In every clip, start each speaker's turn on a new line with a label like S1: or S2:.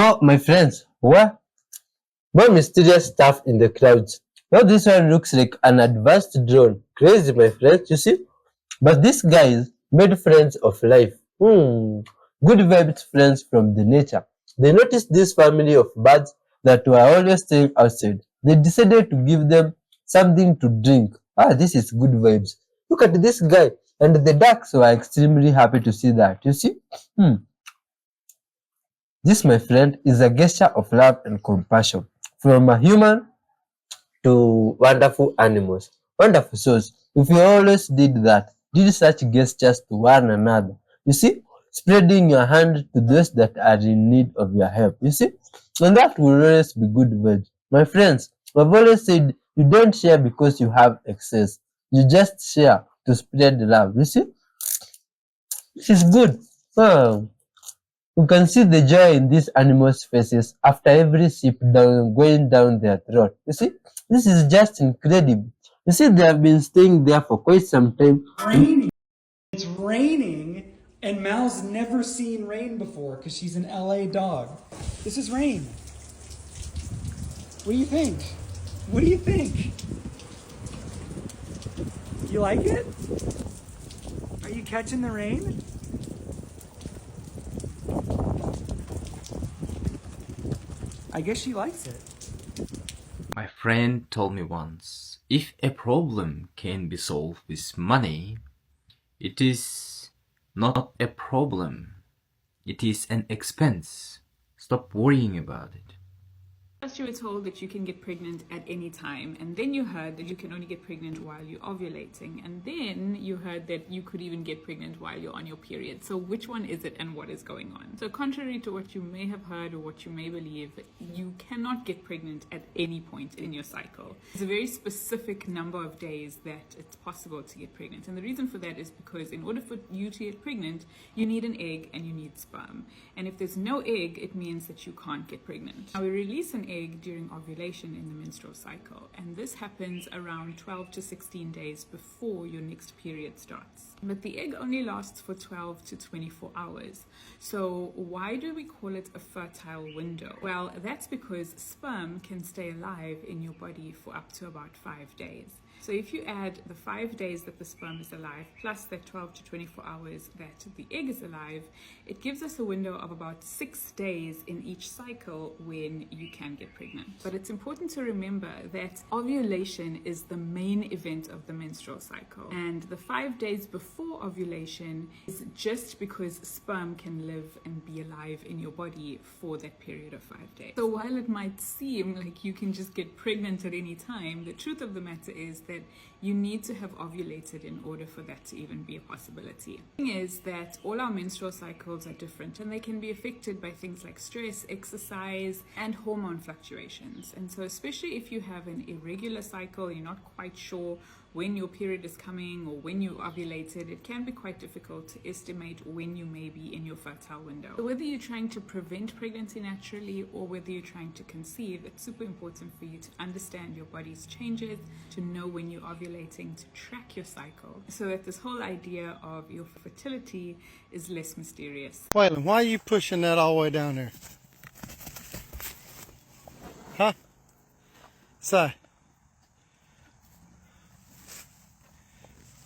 S1: Oh, my friends, what? More mysterious stuff in the clouds. Now this one looks like an advanced drone. Crazy, my friends, you see? But these guys made friends of life. Good vibes friends from the nature. They noticed this family of birds that were always staying outside. They decided to give them something to drink. Ah, this is good vibes. Look at this guy. And the ducks were extremely happy to see that. You see? Hmm. This, my friend, is a gesture of love and compassion from a human to wonderful animals, wonderful souls. If we always did that, did such gestures to one another, you see, spreading your hand to those that are in need of your help, you see, and that will always be good vibes. My friends, I've always said you don't share because you have excess, you just share to spread love, you see, this is good. Oh. You can see the joy in these animals' faces after every sip down going down their throat. You see, this is just incredible. You see, they have been staying there for quite some time.
S2: Raining. It's raining, and Mal's never seen rain before because she's an LA dog. This is rain. What do you think? What do you think? You like it? Are you catching the rain? I guess she likes it.
S3: My friend told me once, if a problem can be solved with money, it is not a problem. It is an expense. Stop worrying about it.
S4: First you were told that you can get pregnant at any time, and then you heard that you can only get pregnant while you're ovulating, and then you heard that you could even get pregnant while you're on your period. So which one is it and what is going on? So contrary to what you may have heard or what you may believe, you cannot get pregnant at any point in your cycle. There's a very specific number of days that it's possible to get pregnant, and the reason for that is because in order for you to get pregnant, you need an egg and you need sperm. And if there's no egg, it means that you can't get pregnant. Now we release an egg during ovulation in the menstrual cycle, and this happens around 12 to 16 days before your next period starts. But the egg only lasts for 12 to 24 hours. So why do we call it a fertile window? Well, that's because sperm can stay alive in your body for up to about 5 days. So if you add the 5 days that the sperm is alive plus that 12 to 24 hours that the egg is alive, it gives us a window of about 6 days in each cycle when you can get pregnant. But it's important to remember that ovulation is the main event of the menstrual cycle, and the 5 days before ovulation is just because sperm can live and be alive in your body for that period of 5 days. So while it might seem like you can just get pregnant at any time, the truth of the matter is that you need to have ovulated in order for that to even be a possibility. The thing is that all our menstrual cycles are different, and they can be affected by things like stress, exercise, and hormone fluctuations. And so especially if you have an irregular cycle, you're not quite sure when your period is coming or when you ovulated, it can be quite difficult to estimate when you may be in your fertile window. So whether you're trying to prevent pregnancy naturally or whether you're trying to conceive, it's super important for you to understand your body's changes, to know when you're ovulating, to track your cycle, so that this whole idea of your fertility is less mysterious.
S5: Waylon, why are you pushing that all the way down there? Huh? Say.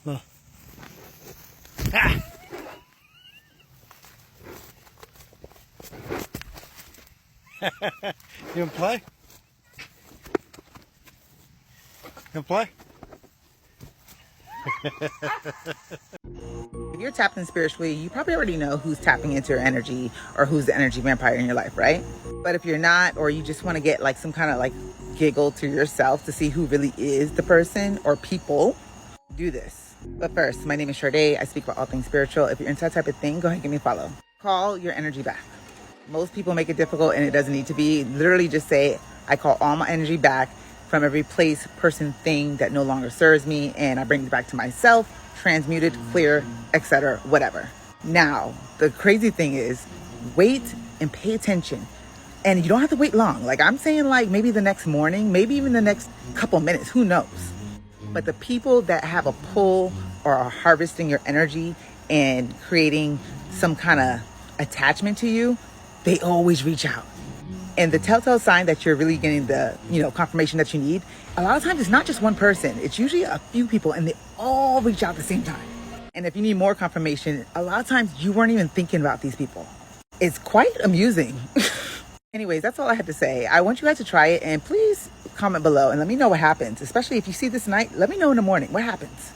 S5: Look. Ah! You wanna play? You wanna play?
S6: If you're tapping spiritually, you probably already know who's tapping into your energy or who's the energy vampire in your life, right? But if you're not, or you just want to get like some kind of like giggle to yourself to see who really is the person or people, do this. But first, my name is Sade. I speak about all things spiritual. If you're into that type of thing, go ahead and give me a follow. Call your energy back. Most people make it difficult, and it doesn't need to be. Literally just say, I call all my energy back from every place, person, thing that no longer serves me, and I bring it back to myself, transmuted, clear, etc., whatever. Now, the crazy thing is, wait and pay attention. And you don't have to wait long. Like I'm saying, like maybe the next morning, maybe even the next couple minutes, who knows? But the people that have a pull or are harvesting your energy and creating some kind of attachment to you, they always reach out. And the telltale sign that you're really getting the, confirmation that you need, a lot of times it's not just one person. It's usually a few people and they all reach out at the same time. And if you need more confirmation, a lot of times you weren't even thinking about these people. It's quite amusing. Anyways, that's all I had to say. I want you guys to try it and please comment below and let me know what happens. Especially if you see this tonight, let me know in the morning what happens.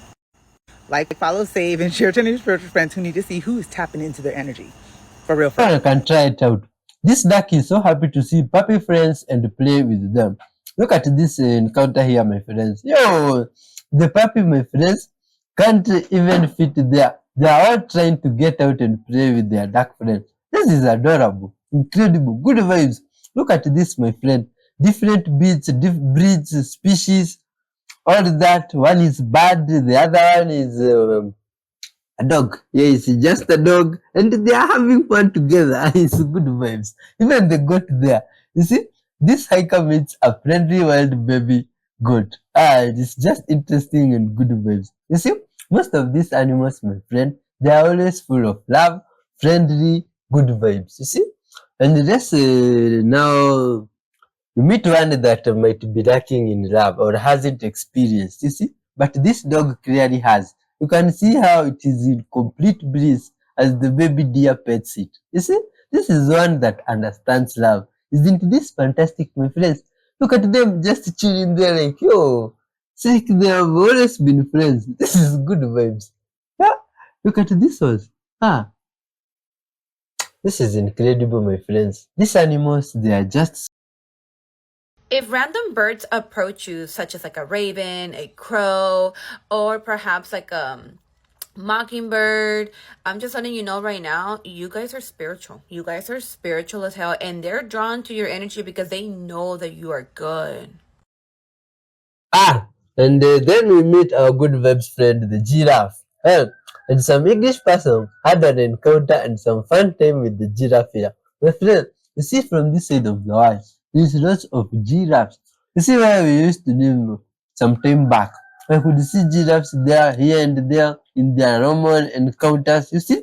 S6: Like, follow, save, and share to your spiritual friends who need to see who is tapping into their energy. For real.
S1: You can try it out. This duck is so happy to see puppy friends and play with them. Look at this encounter here, my friends. Yo, the puppy, my friends, can't even fit there. They are all trying to get out and play with their duck friends. This is adorable, incredible, good vibes. Look at this, my friend. Different breeds, species, all that. One is bird, the other one is a dog. Yeah, it's just a dog, and they are having fun together. It's good vibes. Even the goat there. You see, this hiker meets a friendly wild baby goat. It's just interesting and good vibes. You see, most of these animals, my friend, they are always full of love, friendly, good vibes. You see, and just now you meet one that might be lacking in love or hasn't experienced. You see, but this dog clearly has. You can see how it is in complete bliss as the baby deer pets it. You see, this is one that understands love. Isn't this fantastic, my friends? Look at them just chilling there like, yo, it's like they have always been friends. This is good vibes. Yeah, look at this one. This is incredible, my friends. These animals, they are just...
S7: If random birds approach you, such as like a raven, a crow, or perhaps like a mockingbird, I'm just letting you know right now, you guys are spiritual. You guys are spiritual as hell, and they're drawn to your energy because they know that you are good.
S1: And then we meet our good vibes friend, the giraffe. And some English person had an encounter and some fun time with the giraffe here. My friend, you see from this side of the world, there's lots of giraffes. You see where we used to live some time back. I could see giraffes there, here and there in their normal encounters, you see?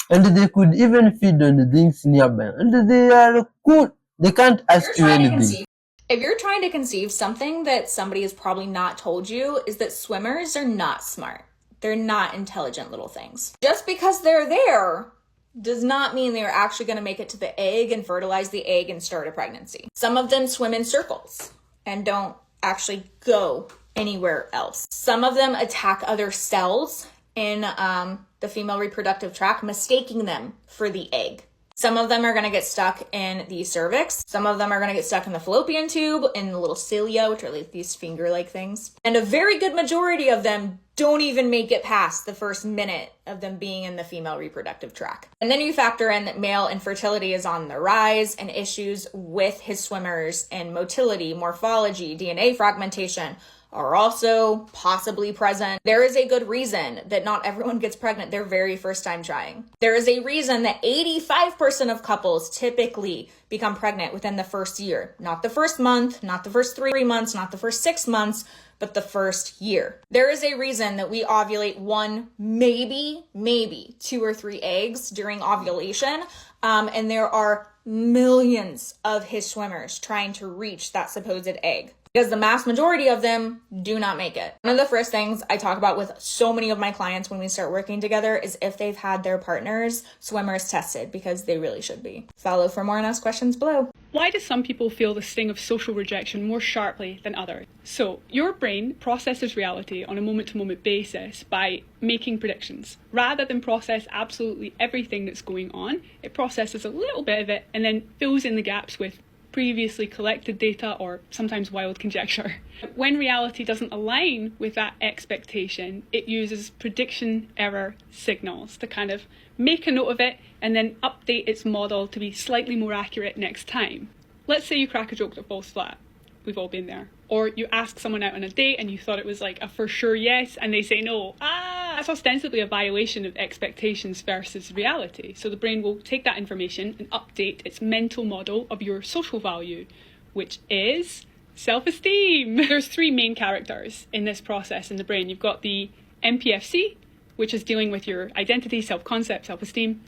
S1: And they could even feed on the things nearby. And they are cool. They can't ask you anything.
S8: If you're trying to conceive, something that somebody has probably not told you is that swimmers are not smart. They're not intelligent little things. Just because they're there does not mean they're actually going to make it to the egg and fertilize the egg and start a pregnancy. Some of them swim in circles and don't actually go anywhere else. Some of them attack other cells in the female reproductive tract, mistaking them for the egg. Some of them are going to get stuck in the cervix. Some of them are going to get stuck in the fallopian tube, in the little cilia, which are like these finger-like things. And a very good majority of them don't even make it past the first minute of them being in the female reproductive tract. And then you factor in that male infertility is on the rise and issues with his swimmers and motility, morphology, DNA fragmentation are also possibly present. There is a good reason that not everyone gets pregnant their very first time trying. There is a reason that 85% of couples typically become pregnant within the first year. Not the first month, not the first 3 months, not the first 6 months, but the first year. There is a reason that we ovulate 1, maybe 2 or 3 eggs during ovulation. And there are millions of his swimmers trying to reach that supposed egg, because the mass majority of them do not make it. One of the first things I talk about with so many of my clients when we start working together is if they've had their partners swimmers tested, because they really should be. Follow for more and ask questions below.
S9: Why do some people feel the sting of social rejection more sharply than others? So, your brain processes reality on a moment-to-moment basis by making predictions. Rather than process absolutely everything that's going on, it processes a little bit of it and then fills in the gaps with previously collected data or sometimes wild conjecture. When reality doesn't align with that expectation, it uses prediction error signals to kind of make a note of it and then update its model to be slightly more accurate next time. Let's say you crack a joke that falls flat. We've all been there. Or you ask someone out on a date and you thought it was like a for sure yes and they say no. That's ostensibly a violation of expectations versus reality. So the brain will take that information and update its mental model of your social value, which is self-esteem. There's 3 main characters in this process in the brain. You've got the MPFC, which is dealing with your identity, self-concept, self-esteem.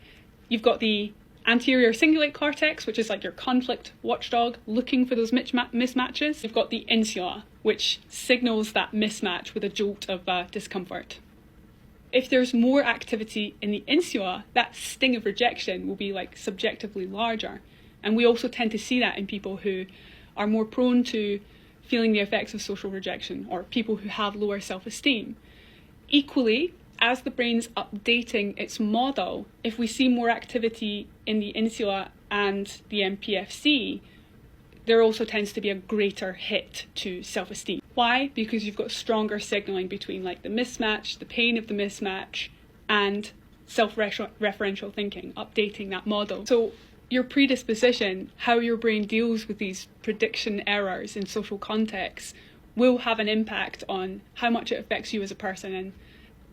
S9: You've got the anterior cingulate cortex, which is like your conflict watchdog, looking for those mismatches. You've got the insula, which signals that mismatch with a jolt of discomfort. If there's more activity in the insula, that sting of rejection will be like subjectively larger. And we also tend to see that in people who are more prone to feeling the effects of social rejection, or people who have lower self-esteem. Equally, as the brain's updating its model, if we see more activity in the insula and the MPFC, there also tends to be a greater hit to self-esteem. Why? Because you've got stronger signaling between like the mismatch, the pain of the mismatch, and self-referential thinking, updating that model. So your predisposition, how your brain deals with these prediction errors in social contexts, will have an impact on how much it affects you as a person and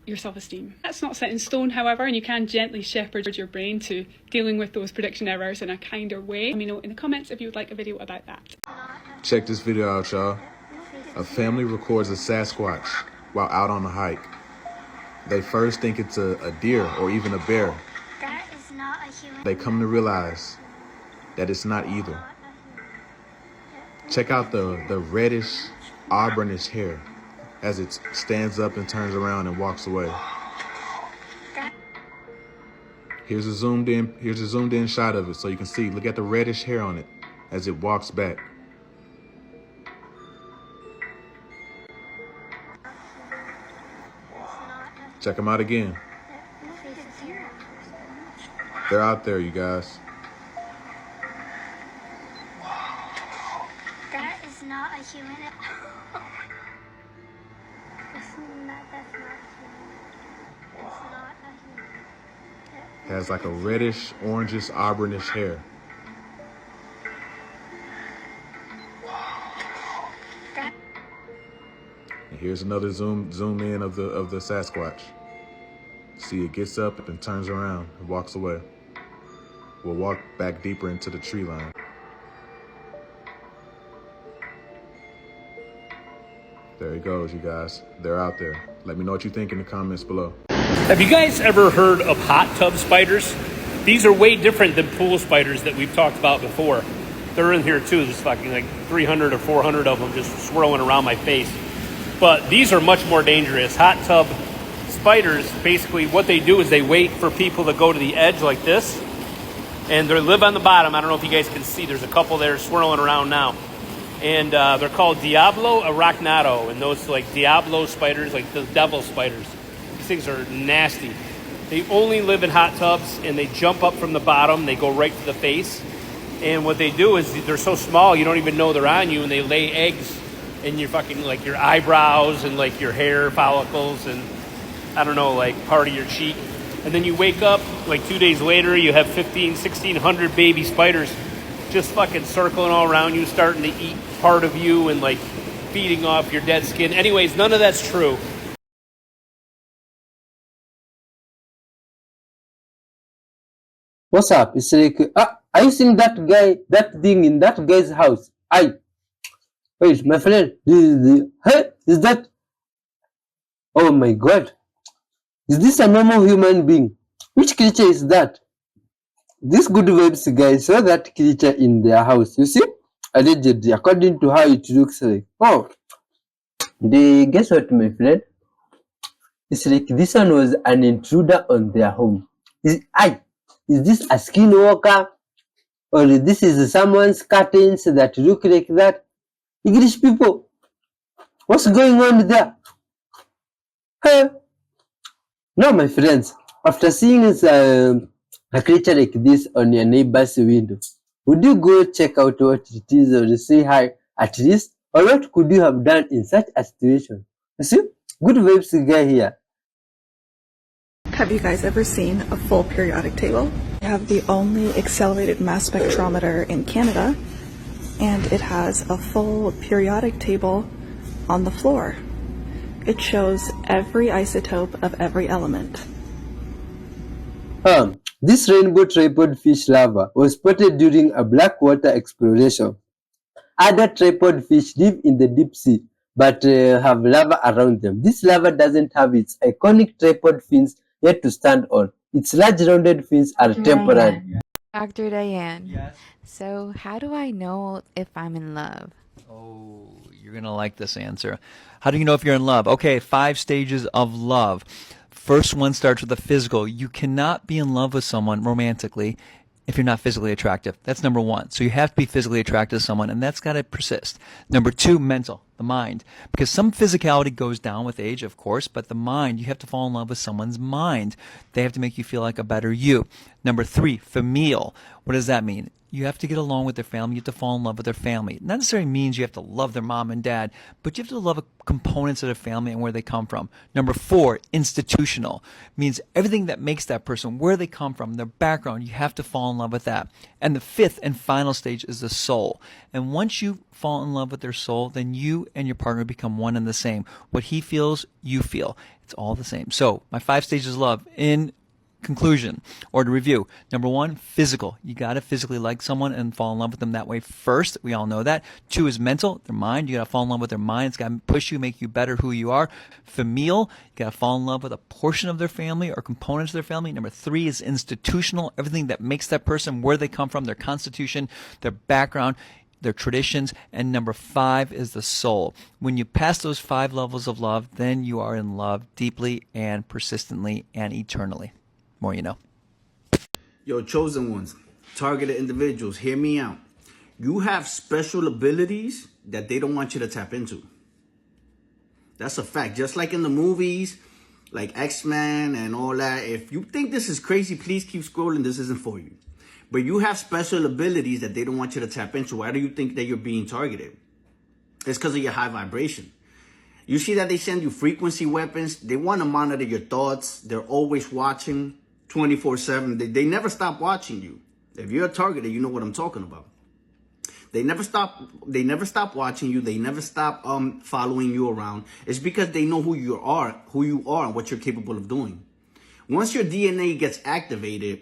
S9: your self-esteem. That's not set in stone, however, and you can gently shepherd your brain to dealing with those prediction errors in a kinder way. Let me know in the comments if you would like a video about that.
S10: Check this video out, y'all. A family records a Sasquatch while out on a hike. They first think it's a deer or even a bear.
S11: That is not a human.
S10: They come to realize that it's not either. Check out the reddish, auburnish hair as it stands up and turns around and walks away. Here's a zoomed in shot of it so you can see. Look at the reddish hair on it as it walks back. Check them out again. They're out there, you guys.
S11: That is not a human. That's not a human.
S10: Has like a reddish, orangish, auburnish hair. And here's another zoom in of the Sasquatch. See, it gets up and turns around and walks away. We'll walk back deeper into the tree line. There he goes, you guys. They're out there. Let me know what you think in the comments below.
S12: Have you guys ever heard of hot tub spiders? These are way different than pool spiders that we've talked about before. They're in here too. There's fucking like 300 or 400 of them just swirling around my face. But these are much more dangerous. Hot tub spiders, basically what they do is they wait for people to go to the edge like this. And they live on the bottom. I don't know if you guys can see. There's a couple there swirling around now. And they're called Diablo arachnado. And those like Diablo spiders, like the devil spiders. These things are nasty. They only live in hot tubs and they jump up from the bottom. They go right to the face. And what they do is they're so small you don't even know they're on you, and they lay eggs in your fucking like your eyebrows and like your hair follicles and I don't know, like part of your cheek. And then you wake up like 2 days later, you have 1,600 baby spiders just fucking circling all around you, starting to eat part of you and like feeding off your dead skin. Anyways, none of that's true.
S1: What's up? It's like, are you seeing that guy, that thing in that guy's house? Wait, my friend, is that? Oh my God. Is this a normal human being? Which creature is that? This good vibes guy saw that creature in their house. You see? Allegedly, according to how it looks like. Oh, guess what, my friend? It's like this one was an intruder on their home. Is this a skinwalker? Or this is someone's curtains that look like that? English people, what's going on there? Hey. No, my friends, after seeing a creature like this on your neighbor's window, would you go check out what it is or say hi at least? Or what could you have done in such a situation? You see, good vibes guy here.
S13: Have you guys ever seen a full periodic table? We have the only accelerated mass spectrometer in Canada, and it has a full periodic table on the floor. It shows every isotope of every element.
S1: This rainbow tripod fish larva was spotted during a black water exploration. Other tripod fish live in the deep sea, but have larvae around them. This larva doesn't have its iconic tripod fins yet to stand on. Its large rounded fins are temporary.
S14: Dr. Diane.
S15: Yes.
S14: So, how do I know if I'm in love?
S15: Oh, you're going to like this answer. How do you know if you're in love? Okay, 5 stages of love. First one starts with the physical. You cannot be in love with someone romantically if you're not physically attractive. That's number 1. So you have to be physically attracted to someone, and that's got to persist. Number 2, mental, the mind. Because some physicality goes down with age, of course, but the mind, you have to fall in love with someone's mind. They have to make you feel like a better you. Number 3, familial. What does that mean? You have to get along with their family. You have to fall in love with their family. Not necessarily means you have to love their mom and dad, but you have to love components of their family and where they come from. Number 4, institutional. Means everything that makes that person, where they come from, their background, you have to fall in love with that. And the 5th and final stage is the soul. And once you fall in love with their soul, then you and your partner become one and the same. What he feels, you feel. It's all the same. So my 5 stages of love in conclusion or to review. Number 1, physical. You got to physically like someone and fall in love with them that way first. We all know that. 2 is mental, their mind. You got to fall in love with their mind. It's got to push you, make you better who you are. Familial. You got to fall in love with a portion of their family or components of their family. Number 3 is institutional. Everything that makes that person, where they come from, their constitution, their background, their traditions. And number 5 is the soul. When you pass those 5 levels of love, then you are in love deeply and persistently and eternally. More you know.
S16: Yo, chosen ones, targeted individuals, hear me out. You have special abilities that they don't want you to tap into. That's a fact. Just like in the movies, like X-Men and all that. If you think this is crazy, please keep scrolling. This isn't for you. But you have special abilities that they don't want you to tap into. Why do you think that you're being targeted? It's because of your high vibration. You see that they send you frequency weapons. They want to monitor your thoughts. They're always watching 24/7. They never stop watching you. If you're a targeter, you know what I'm talking about. They never stop watching you. They never stop following you around. It's because they know who you are and what you're capable of doing. Once your DNA gets activated,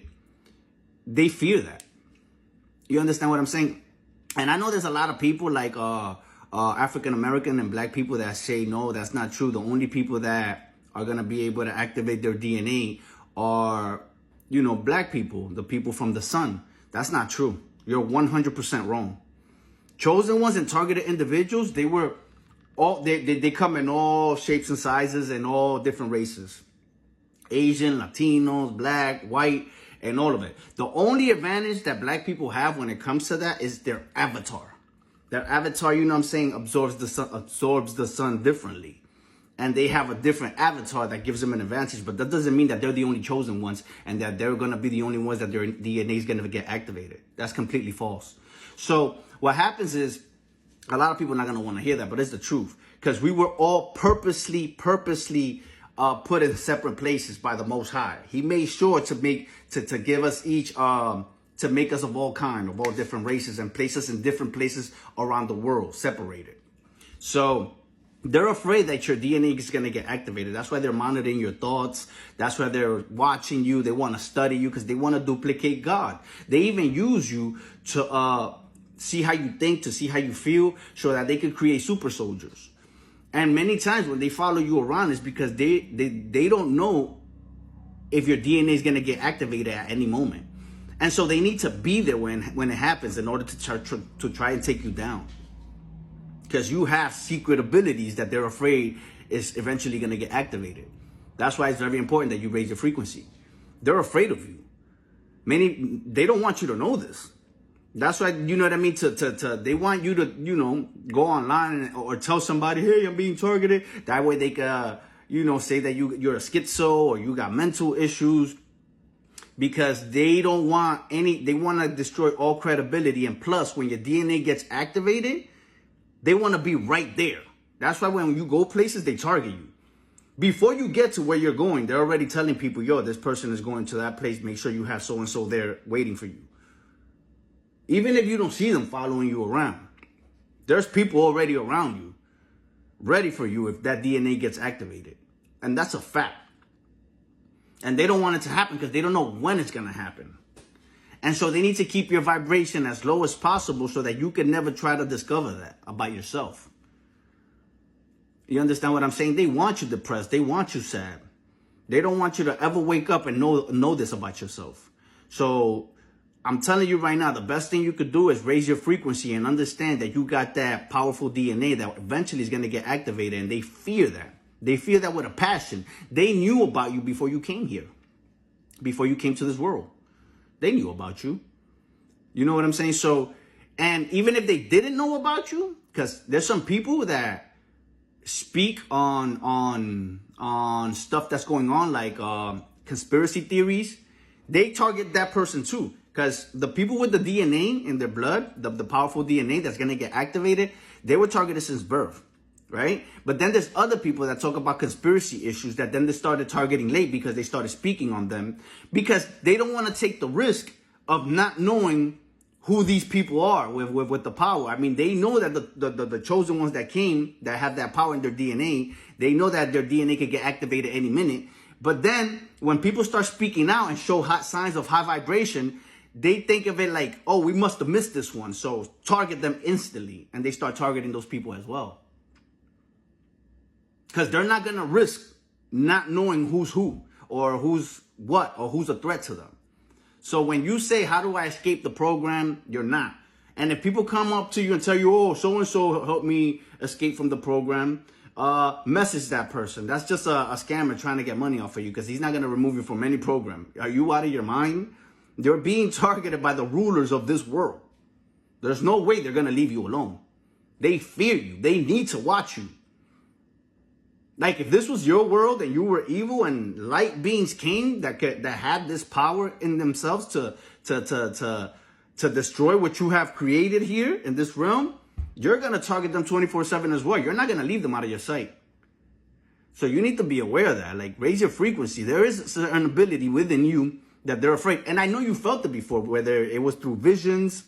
S16: they fear that. You understand what I'm saying? And I know there's a lot of people like African American and black people that say no, that's not true. The only people that are gonna be able to activate their DNA are, black people, the people from the sun. That's not true. You're 100% wrong. Chosen ones and targeted individuals, they come in all shapes and sizes and all different races. Asian, Latinos, black, white, and all of it. The only advantage that black people have when it comes to that is their avatar. Their avatar, absorbs the sun differently. And they have a different avatar that gives them an advantage. But that doesn't mean that they're the only chosen ones and that they're going to be the only ones that their DNA is going to get activated. That's completely false. So what happens is, a lot of people are not going to want to hear that, but it's the truth. Because we were all purposely put in separate places by the Most High. He made sure to give us each, to make us of all different races and place us in different places around the world, separated. So they're afraid that your DNA is going to get activated. That's why they're monitoring your thoughts. That's why they're watching you. They want to study you because they want to duplicate God. They even use you to see how you think, to see how you feel, so that they can create super soldiers. And many times when they follow you around, it's because they don't know if your DNA is going to get activated at any moment. And so they need to be there when it happens in order to try and take you down. Because you have secret abilities that they're afraid is eventually going to get activated. That's why it's very important that you raise your frequency. They're afraid of you. They don't want you to know this. That's why, you know what I mean? They want you to, go online or tell somebody, hey, I'm being targeted. That way they can, say that you're a schizo or you got mental issues. Because they don't want they want to destroy all credibility. And plus, when your DNA gets activated, they want to be right there. That's why when you go places, they target you. Before you get to where you're going, they're already telling people, yo, this person is going to that place. Make sure you have so-and-so there waiting for you. Even if you don't see them following you around, there's people already around you, ready for you if that DNA gets activated. And that's a fact. And they don't want it to happen because they don't know when it's going to happen. And so they need to keep your vibration as low as possible so that you can never try to discover that about yourself. You understand what I'm saying? They want you depressed. They want you sad. They don't want you to ever wake up and know this about yourself. So I'm telling you right now, the best thing you could do is raise your frequency and understand that you got that powerful DNA that eventually is going to get activated, and they fear that. They fear that with a passion. They knew about you before you came here, before you came to this world. They knew about you. You know what I'm saying? So, and even if they didn't know about you, because there's some people that speak on stuff that's going on, like conspiracy theories, they target that person too. Because the people with the DNA in their blood, the powerful DNA that's going to get activated, they were targeted since birth, right? But then there's other people that talk about conspiracy issues that then they started targeting late because they started speaking on them, because they don't want to take the risk of not knowing who these people are with the power. I mean, they know that the chosen ones that came, that have that power in their DNA, they know that their DNA could get activated any minute. But then when people start speaking out and show hot signs of high vibration, they think of it like, oh, we must have missed this one, so target them instantly. And they start targeting those people as well. Because they're not going to risk not knowing who's who, or who's what, or who's a threat to them. So when you say, how do I escape the program? You're not. And if people come up to you and tell you, oh, so-and-so helped me escape from the program, message that person. That's just a scammer trying to get money off of you, because he's not going to remove you from any program. Are you out of your mind? You're being targeted by the rulers of this world. There's no way they're going to leave you alone. They fear you. They need to watch you. Like, if this was your world and you were evil and light beings came that had this power in themselves to destroy what you have created here in this realm, you're going to target them 24/7 as well. You're not going to leave them out of your sight. So you need to be aware of that. Like, raise your frequency. There is an ability within you that they're afraid. And I know you felt it before, whether it was through visions,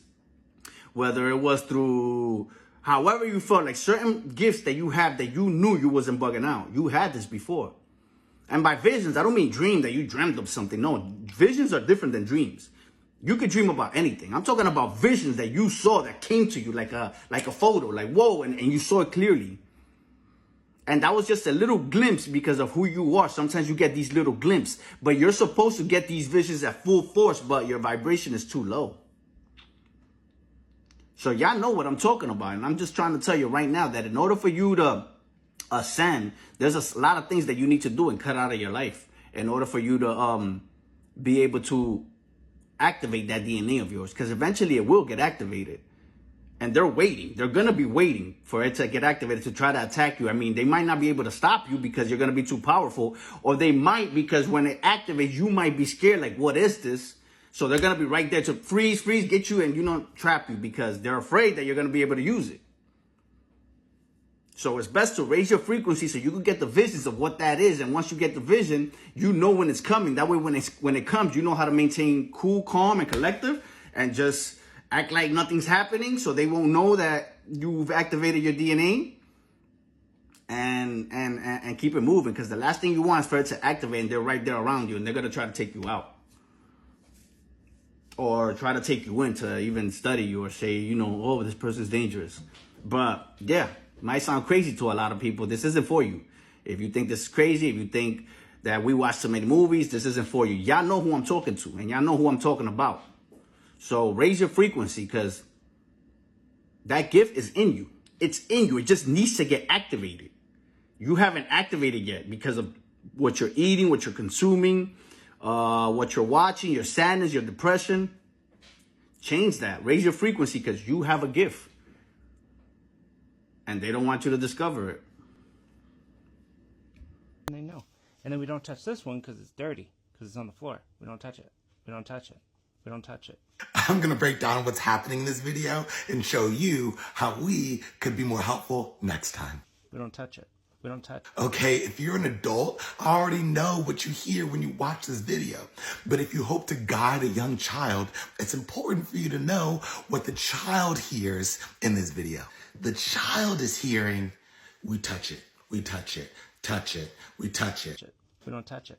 S16: whether it was through however you felt, like certain gifts that you have that you knew you wasn't bugging out. You had this before. And by visions, I don't mean dream that you dreamt of something. No, visions are different than dreams. You could dream about anything. I'm talking about visions that you saw that came to you like a photo, like whoa, and you saw it clearly. And that was just a little glimpse because of who you are. Sometimes you get these little glimpses, but you're supposed to get these visions at full force, but your vibration is too low. So y'all know what I'm talking about. And I'm just trying to tell you right now that in order for you to ascend, there's a lot of things that you need to do and cut out of your life in order for you to be able to activate that DNA of yours. Because eventually it will get activated. And they're waiting. They're going to be waiting for it to get activated to try to attack you. I mean, they might not be able to stop you because you're going to be too powerful. Or they might, because when it activates, you might be scared, like, what is this? So they're going to be right there to freeze, get you, and, trap you, because they're afraid that you're going to be able to use it. So it's best to raise your frequency so you can get the visions of what that is. And once you get the vision, you know when it's coming. That way, when it comes, you know how to maintain cool, calm, and collective, and just act like nothing's happening, so they won't know that you've activated your DNA. And keep it moving, because the last thing you want is for it to activate and they're right there around you and they're going to try to take you out. Or try to take you in to even study you or say, oh, this person's dangerous. But yeah, it might sound crazy to a lot of people. This isn't for you. If you think this is crazy, if you think that we watch so many movies, this isn't for you. Y'all know who I'm talking to, and y'all know who I'm talking about. So raise your frequency, because that gift is in you. It's in you. It just needs to get activated. You haven't activated yet because of what you're eating, what you're consuming, what you're watching, your sadness, your depression. Change that. Raise your frequency, because you have a gift. And they don't want you to discover it.
S17: And they know. And then we don't touch this one because it's dirty, because it's on the floor. We don't touch it. We don't touch it. We don't touch it.
S18: I'm going to break down what's happening in this video and show you how we could be more helpful next time.
S17: We don't touch it. We don't touch it.
S18: Okay, if you're an adult, I already know what you hear when you watch this video. But if you hope to guide a young child, it's important for you to know what the child hears in this video. The child is hearing, we touch it, we touch it, touch it, we touch it.
S17: We don't touch it.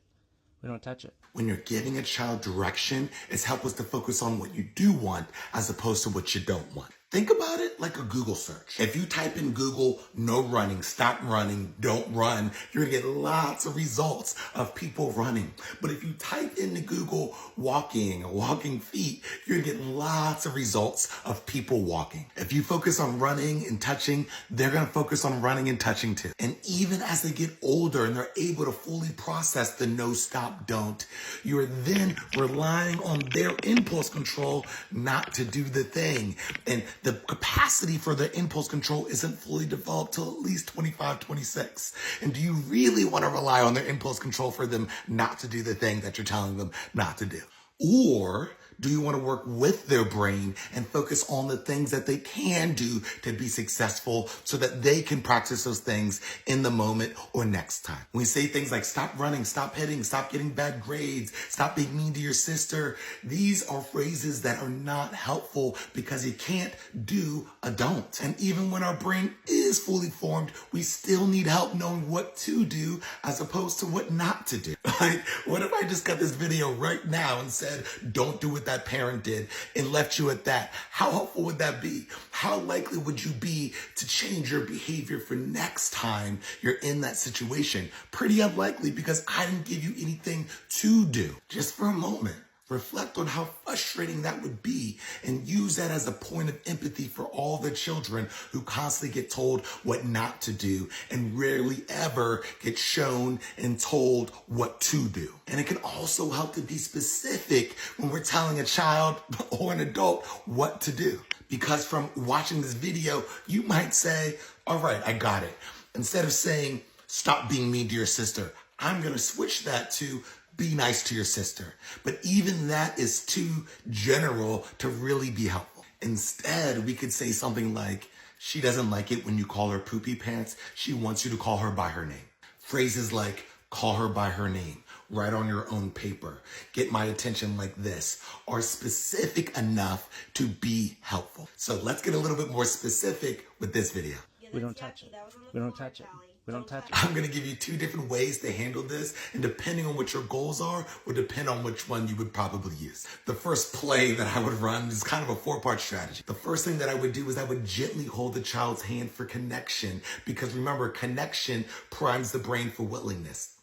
S17: We don't touch it.
S18: When you're giving a child direction, it's helpful to focus on what you do want as opposed to what you don't want. Think about it like a Google search. If you type in Google, no running, stop running, don't run, you're gonna get lots of results of people running. But if you type into Google walking or walking feet, you're gonna get lots of results of people walking. If you focus on running and touching, they're gonna focus on running and touching too. And even as they get older and they're able to fully process the no, stop, don't, you're then relying on their impulse control not to do the thing. And the capacity for their impulse control isn't fully developed till at least 25, 26. And do you really want to rely on their impulse control for them not to do the thing that you're telling them not to do? Or do you want to work with their brain and focus on the things that they can do to be successful so that they can practice those things in the moment or next time? When we say things like stop running, stop hitting, stop getting bad grades, stop being mean to your sister, these are phrases that are not helpful because you can't do a don't. And even when our brain is fully formed, we still need help knowing what to do as opposed to what not to do. Like, what if I just got this video right now and said, don't do what that parent did and left you at that? How helpful would that be? How likely would you be to change your behavior for next time you're in that situation? Pretty unlikely, because I didn't give you anything to do. Just for a moment, reflect on how frustrating that would be and use that as a point of empathy for all the children who constantly get told what not to do and rarely ever get shown and told what to do. And it can also help to be specific when we're telling a child or an adult what to do. Because from watching this video, you might say, all right, I got it. Instead of saying, stop being mean to your sister, I'm going to switch that to be nice to your sister. But even that is too general to really be helpful. Instead, we could say something like, she doesn't like it when you call her poopy pants. She wants you to call her by her name. Phrases like, call her by her name, write on your own paper, get my attention like this, are specific enough to be helpful. So let's get a little bit more specific with this video.
S17: We don't touch it. We don't touch it. We don't touch it.
S18: I'm going to give you 2 different ways to handle this, and depending on what your goals are, will depend on which one you would probably use. The first play that I would run is kind of a 4-part strategy. The first thing that I would do is I would gently hold the child's hand for connection, because remember, connection primes the brain for willingness.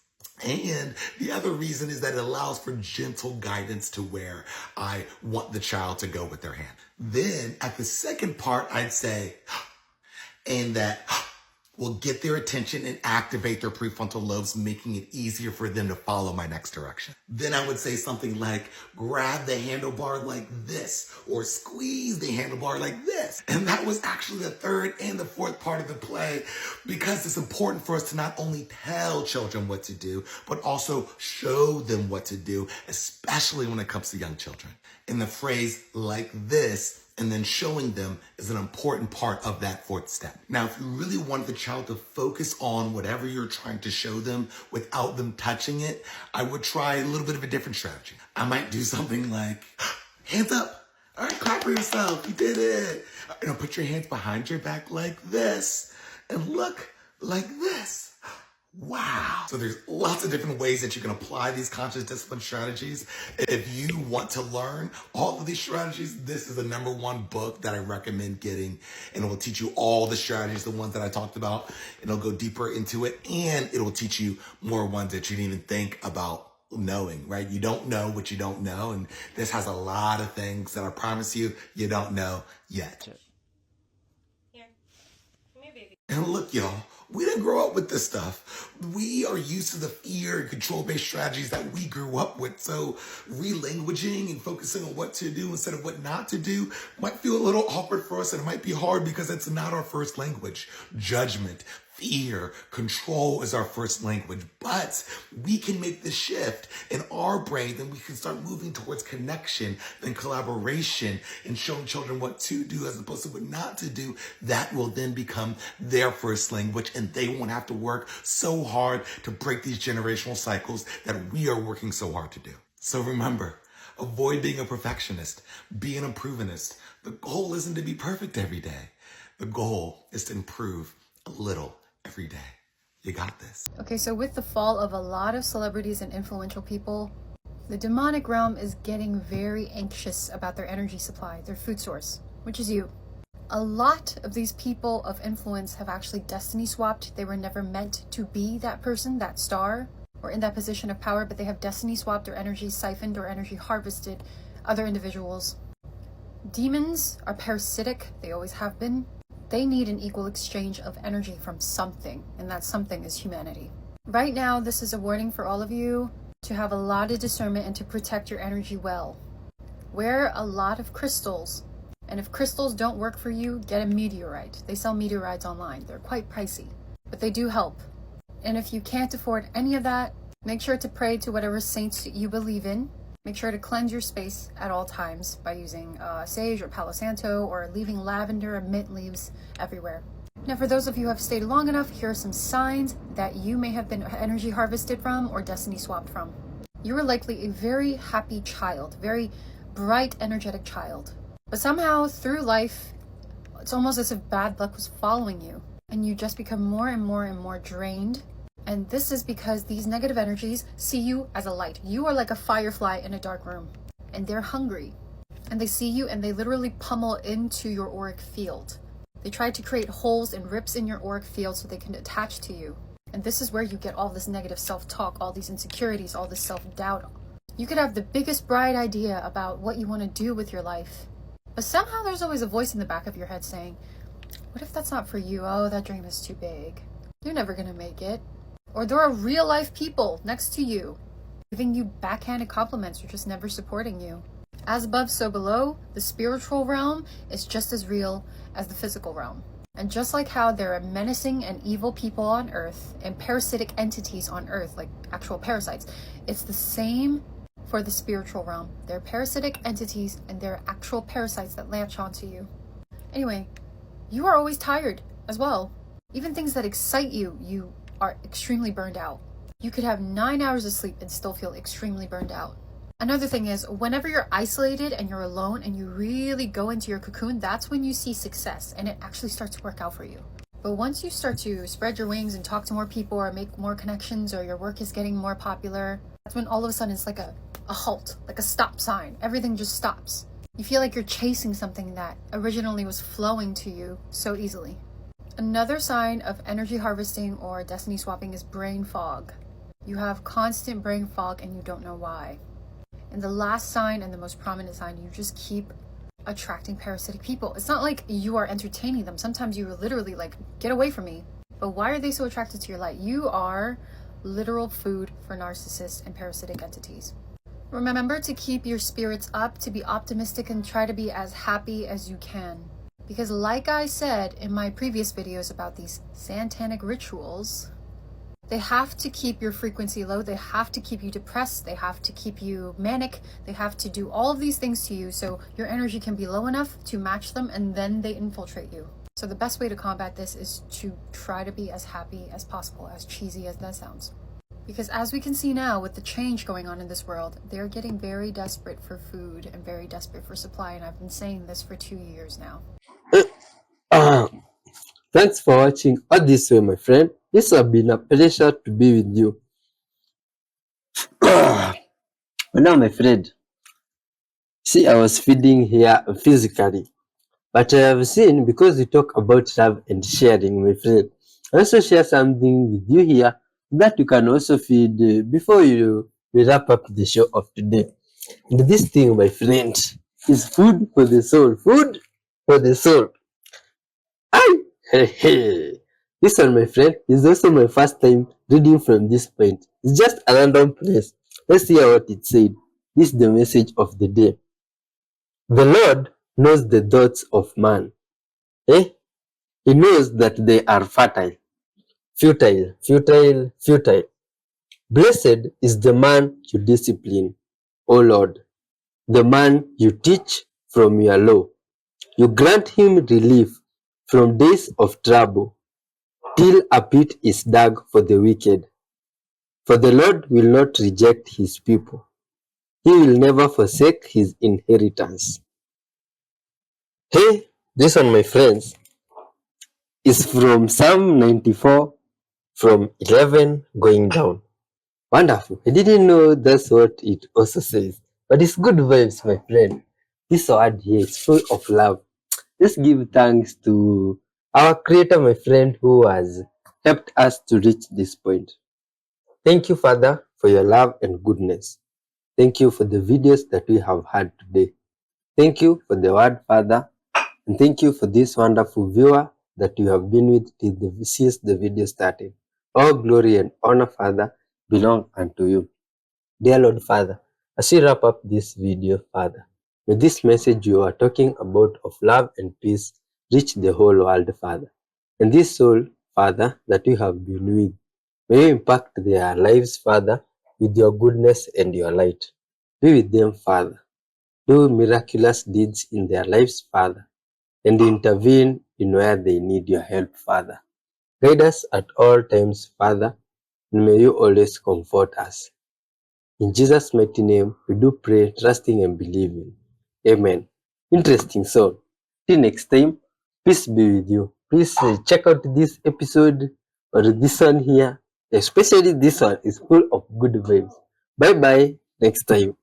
S18: And the other reason is that it allows for gentle guidance to where I want the child to go with their hand. Then at the second part, I'd say, and that will get their attention and activate their prefrontal lobes, making it easier for them to follow my next direction. Then I would say something like, grab the handlebar like this, or squeeze the handlebar like this. And that was actually the third and the fourth part of the play, because it's important for us to not only tell children what to do, but also show them what to do, especially when it comes to young children. And the phrase like this and then showing them is an important part of that fourth step. Now, if you really want the child to focus on whatever you're trying to show them without them touching it, I would try a little bit of a different strategy. I might do something like, hands up. All right, clap for yourself. You did it. You know, put your hands behind your back like this and look like this. Wow. So there's lots of different ways that you can apply these conscious discipline strategies. If you want to learn all of these strategies, this is the #1 book that I recommend getting, and it will teach you all the strategies, the ones that I talked about, and it'll go deeper into it, and it will teach you more ones that you didn't even think about knowing, right? You don't know what you don't know, and this has a lot of things that I promise you don't know yet.
S19: Here. Come here, baby.
S18: And look, y'all, we didn't grow up with this stuff. We are used to the fear and control-based strategies that we grew up with. So relanguaging and focusing on what to do instead of what not to do might feel a little awkward for us, and it might be hard because it's not our first language. Judgment, fear, control is our first language, but we can make the shift in our brain, then we can start moving towards connection, then collaboration, and showing children what to do as opposed to what not to do. That will then become their first language, and they won't have to work so hard to break these generational cycles that we are working so hard to do. So remember, avoid being a perfectionist, be an improvementist. The goal isn't to be perfect every day. The goal is to improve a little every day. You got this.
S20: Okay, so with the fall of a lot of celebrities and influential people, the demonic realm is getting very anxious about their energy supply, their food source, which is you. A lot of these people of influence have actually destiny swapped. They were never meant to be that person, that star, or in that position of power, but they have destiny swapped or energy siphoned or energy harvested other individuals. Demons are parasitic, they always have been. They need an equal exchange of energy from something, and that something is humanity. Right now, this is a warning for all of you to have a lot of discernment and to protect your energy well. Wear a lot of crystals, and if crystals don't work for you, get a meteorite. They sell meteorites online. They're quite pricey, but they do help. And if you can't afford any of that, make sure to pray to whatever saints you believe in. Make sure to cleanse your space at all times by using sage or Palo Santo or leaving lavender and mint leaves everywhere. Now, for those of you who have stayed long enough, here are some signs that you may have been energy harvested from or destiny swapped from. You are likely a very happy child, very bright, energetic child. But somehow through life, it's almost as if bad luck was following you and you just become more and more and more drained. And this is because these negative energies see you as a light. You are like a firefly in a dark room, and they're hungry. And they see you and they literally pummel into your auric field. They try to create holes and rips in your auric field so they can attach to you. And this is where you get all this negative self-talk, all these insecurities, all this self-doubt. You could have the biggest bright idea about what you want to do with your life, but somehow there's always a voice in the back of your head saying, what if that's not for you? Oh, that dream is too big. You're never gonna make it. Or there are real life people next to you giving you backhanded compliments or just never supporting you. As above, so below, the spiritual realm is just as real as the physical realm. And just like how there are menacing and evil people on Earth and parasitic entities on Earth, like actual parasites, it's the same for the spiritual realm. There are parasitic entities and there are actual parasites that latch onto you. Anyway, you are always tired as well. Even things that excite you, you are extremely burned out. You could have 9 hours of sleep and still feel extremely burned out. Another thing is, whenever you're isolated and you're alone and you really go into your cocoon, that's when you see success and it actually starts to work out for you. But once you start to spread your wings and talk to more people or make more connections or your work is getting more popular, that's when all of a sudden it's like a halt, like a stop sign. Everything just stops. You feel like you're chasing something that originally was flowing to you so easily. Another sign of energy harvesting or destiny swapping is brain fog. You have constant brain fog and you don't know why. And the last sign and the most prominent sign, you just keep attracting parasitic people. It's not like you are entertaining them. Sometimes you are literally like, get away from me. But why are they so attracted to your light? You are literal food for narcissists and parasitic entities. Remember to keep your spirits up, to be optimistic and try to be as happy as you can. Because like I said in my previous videos about these satanic rituals, they have to keep your frequency low, they have to keep you depressed, they have to keep you manic, they have to do all of these things to you so your energy can be low enough to match them and then they infiltrate you. So the best way to combat this is to try to be as happy as possible, as cheesy as that sounds. Because as we can see now with the change going on in this world, they're getting very desperate for food and very desperate for supply, and I've been saying this for 2 years now.
S1: Thanks for watching all this way, my friend. This has been a pleasure to be with you. Now, my friend, see, I was feeding here physically, but I have seen, because we talk about love and sharing, my friend, I also share something with you here that you can also feed before we wrap up the show of today. And this thing, my friend, is food for the soul. Food for the soul. Hey. This one, my friend, is also my first time reading from this point. It's just a random place. Let's hear what it said. This is the message of the day. The Lord knows the thoughts of man. He knows that they are futile. Blessed is the man you discipline, O Lord, the man you teach from your law. You grant him relief from days of trouble, till a pit is dug for the wicked. For the Lord will not reject his people. He will never forsake his inheritance. Hey, this one, my friends, is from Psalm 94, from 11 going down. Wonderful. I didn't know that's what it also says. But it's good vibes, my friend. This word here is full of love. Let's give thanks to our Creator, my friend, who has helped us to reach this point. Thank you, Father, for your love and goodness. Thank you for the videos that we have had today. Thank you for the word, Father, and thank you for this wonderful viewer that you have been with since the video started. All glory and honor, Father, belong unto you. Dear Lord Father, as we wrap up this video, Father, may this message you are talking about of love and peace reach the whole world, Father. And this soul, Father, that you have been with, may you impact their lives, Father, with your goodness and your light. Be with them, Father. Do miraculous deeds in their lives, Father, and intervene in where they need your help, Father. Guide us at all times, Father, and may you always comfort us. In Jesus' mighty name, we do pray, trusting and believing. Amen. Interesting soul. Till next time, peace be with you. Please check out this episode or this one here. Especially this one is full of good vibes. Bye bye. Next time.